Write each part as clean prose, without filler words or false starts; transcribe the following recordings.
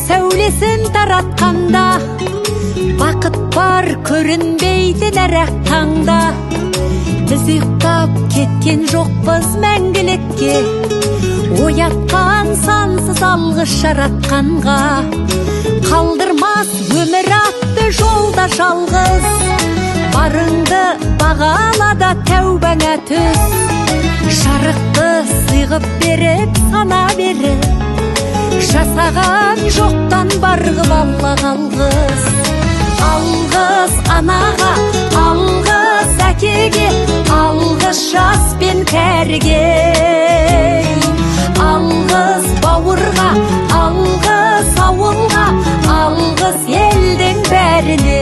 сәулесін таратқанда, бақыт бар көрінбейді нәрәк таңда. Біз ұйықтап кеткен жоқпыз мәңгілікке, оятқан сансыз алғыс жаратқанға. Қалдырмас өмір атты жолда жалғыз, барыңды бағалада тәубаңа түс. Жарықты сыйғып беріп сана беріп, жасаған жоқтан барғып алла қалғыз. Алғыз анаға, алғыз әкеге, алғыз жас пен кәріге. Алғыз бауырға, алғыз ауылға, алғыз елдің бәріне.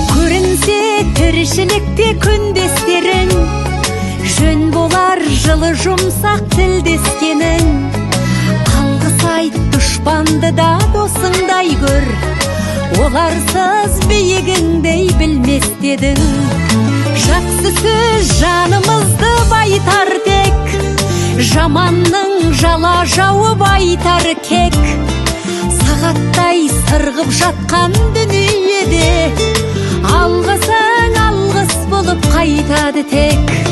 Көрінсе тіршілікте күндестерің, жөн болар жылы жұмсақ тілдескенің. Алғыс айт дұшпанды да досыңдай көр, оларсыз биігіңдей білмес дедің. Жақсы сөз жанымызды байтар тек, жаманның жала жауып айтар кек. Сағаттай сырғып жатқан дүниеде, алғысың алғыс болып қайтады тек.